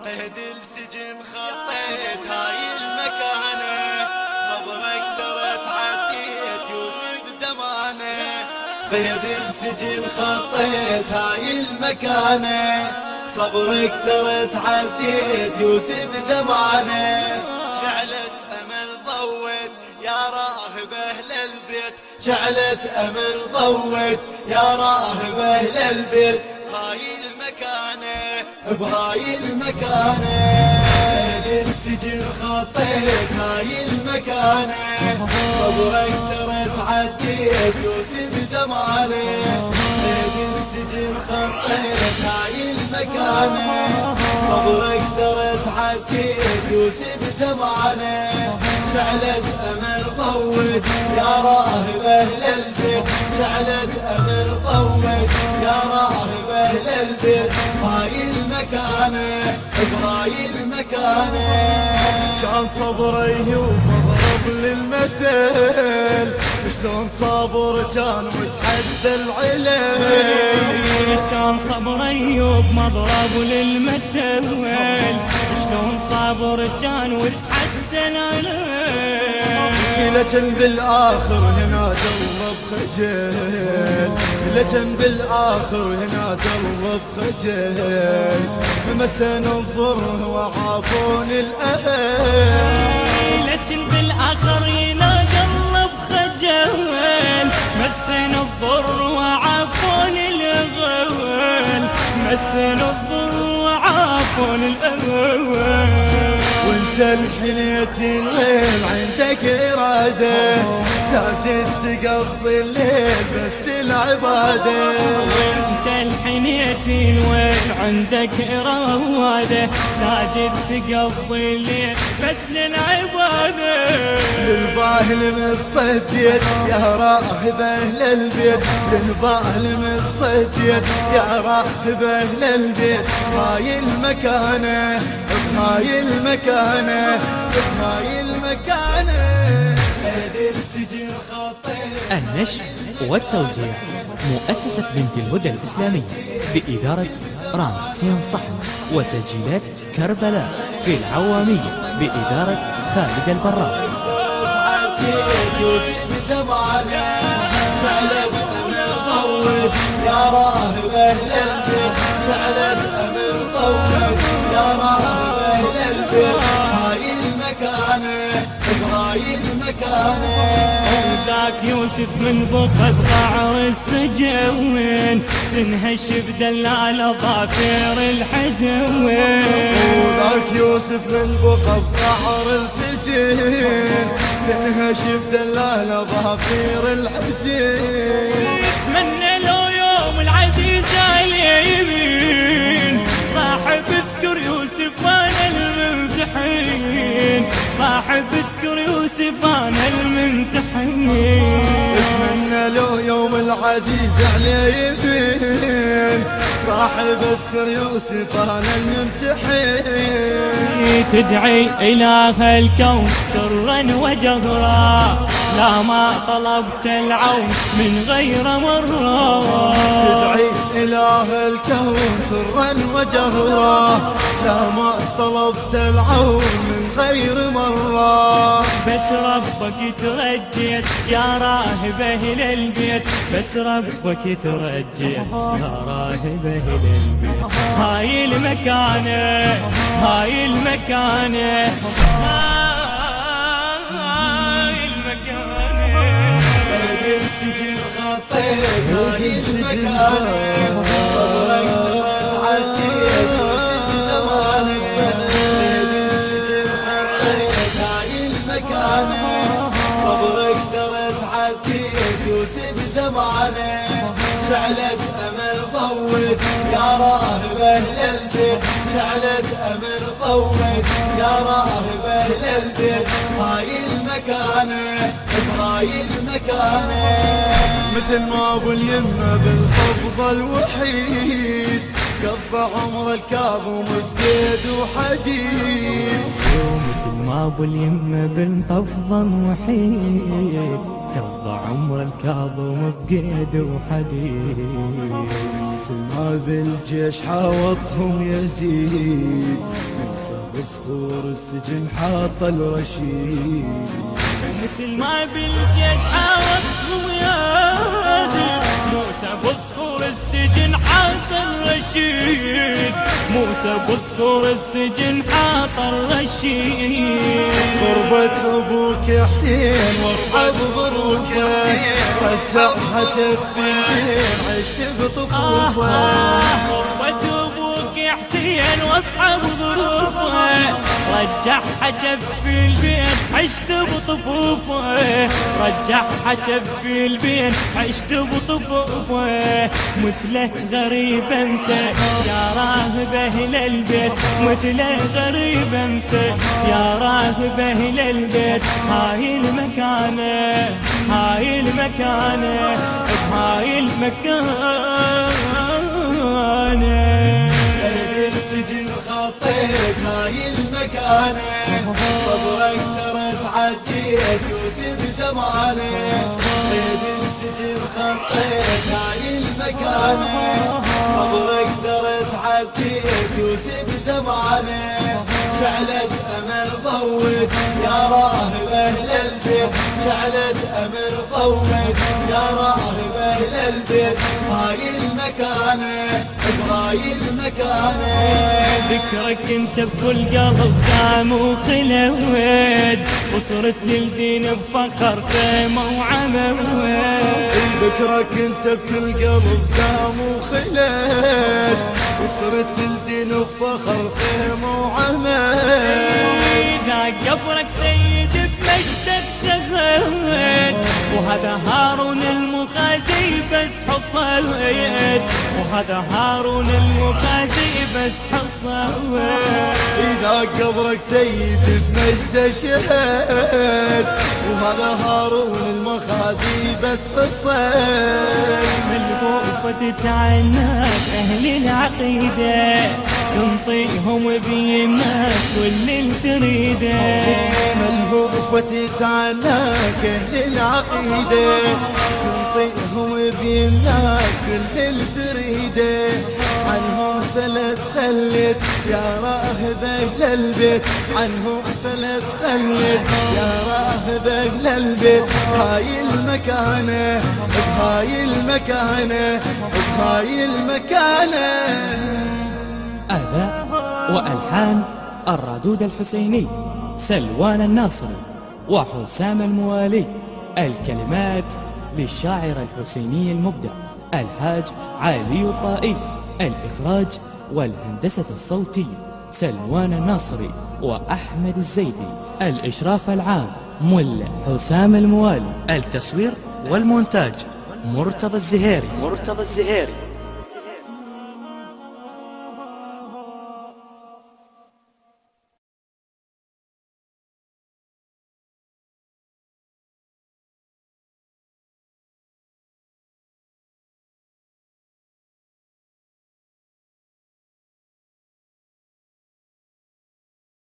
قيد السجن خطيت هاي المكانة، صبرك ترى تعديت يوسف زمانه. قيد السجن خطيت هاي المكانة، صبرك ترى تعديت يوسف زمانه. شعلت أمل ضوت يا راهب أهل البيت، شعلت أمل ضوت يا راهب أهل البيت. هاي المكانة بهاي المكانة، قيد السجن خطيت هاي المكانة، صبرك ترى تعديت يوسف زمانه. قيد السجن خطيت هاي المكانة، صبرك ترى تعديت يوسف زمانه. شعلت أمل ضوت يا راهب أهل البيت، شعلت أمل ضوت يا راهب أهل البيت. هاي المكانة بهاي المكانة، كان صبري ومضرب للمثل، شلون صابر كان وتحدى العلم. كان صبري ومضرب للمثل، شلون صابر كان وتحدى العلم. لكن بالاخر هنا جرب خجل، لكن بالاخر هنا جرب خجل. متن الضر وعافون الاهل، لكن بالاخر هنا جرب خجل. مسن الضر وعافون الاغوال، مسن الضر وعافون الاغوال. وانت الحنيت الليل عندك إرادة، ساجد تقضي الليل بس للعبادة. وانت الحنيت الويل عندك إرادة، ساجد تقضي الليل بس للعبادة. للباهل متصديت يا راهب أهل البيت، للباهل متصديت يا راهب أهل البيت. هاي المكانة بهاي المكانة بهاي المكانة، قيد السجن خطيت. النشر والتوزيع مؤسسة بنت الهدى الإسلامية بإدارة رامسيان صحن، وتسجيلات كربلاء في العوامية بإدارة خالد البراء. شعلت أمل ضوت يا راهب أهل البيت، شعلت أمل ضوت يا راهب أهل البيت. هاي المكانة بهاي المكانة، ذاك يوسف من بطل قعر السجن، تنهش بدلال ضافير الحزن. وذاك يوسف من بقى بقعر السجن، تنهش بدلال ضافير الحزن. اتمنى لو يوم العزيز على يمين، صاحب اذكر يوسف انا الممتحن، صاحب اذكر يوسف انا الممتحن. اتمنى لو يوم العزيز عليه يبين، صاحب اذكر يوسف انا الممتحن. تدعي اله الكون سرا وجهرا، لا ما طلبت العون من غير مرة. تدعي إله الكون سرا وجهرا، لا ما طلبت العون من غير مرة. بس ربك ترجيت يا راهب أهل البيت، بس ربك ترجيت يا راهب أهل البيت. هاي المكانة هاي المكانة هاي المكانة، قيد السجن خطيت هاي المكانة، صبرك ترى تعديت يوسف زمانه. قيد السجن خطيت هاي المكانة، صبرك ترى تعديت يوسف زمانه. شعلت أمل ضوت يا راهب أهل البيت، شعلت أمل ضوت يا راهب أهل البيت. هاي المكانة بهاي المكانة، مثل ما ابو اليمه بالحفظ الوحيد، قضى عمر الكاظم بقيد وحديد. مثل ما ابو اليمه بنت افضل وحيد، قضى عمر الكاظم بقيد وحديد. مثل ما بالجيش حاوطهم يزيد، بصخور السجن حاط الرشيد، مثل ما بالجيش عاود ويازيد، موسى بصخور السجن حاط الرشيد، موسى بصخور السجن حاط الرشيد. غربة ابوك حسين واصحاب ظروفه، رجعها جفين عشت بطفوفه. غربة ابوك حسين واصحاب ظروفه، رجعها جف البيت عشت بطفوفه، رجعها جف البيت عشت بطفوفه. مثله غريب انسى يا راهب اهل البيت، مثله غريب انسى يا راهب اهل البيت. هاي المكانه هاي المكانه بهاي المكانه. السجن خطيت هاي المكانة، صبرك ترى تعديت يوسف زمانه. قيد السجن خطيت هاي المكانة، صبرك ترى تعديت يوسف زمانه. شعلت امل ضوت يا راهب اهل البيت، شعلت امل ضوت يا راهب اهل البيت. هاي المكانة بهاي المكانة. ذكرك انت بكل قلب دام وخلود، وصرت للدين بفخر قيمة وعمود. ذكرك انت بكل قلب دام وخلد، وصرت للدين بفخر خيمة وعمد. إذا قبرك سيد بمجدك شغل، وهذا هارون المخازي بس حصل، وهذا هارون المخازي بس حصل. إذا قبرك سيد بمجد شهد، وهذا هارون المخازي بس حصل. ملفوفة تتعناك أهل العقيدة، تنطيهم بيمناك كل اللي تريده. ملهوفة تتعناك أهل العقيدة، تنطيهم بيمناك كل اللي تريده. عنهم فلا تخلد يا راهب اهل البيت، عنهم فلا تخلد يا راهب اهل البيت. هاي المكانة بهاي المكانة بهاي المكانة. آداء وألحان الردود الحسيني سلوان الناصري وحسام الموالي. الكلمات للشاعر الحسيني المبدع الحاج علي الطائي. الإخراج والهندسة الصوتية سلوان الناصري وأحمد الزيدي. الإشراف العام ملا حسام الموالي. التصوير والمونتاج مرتضى الزهيري.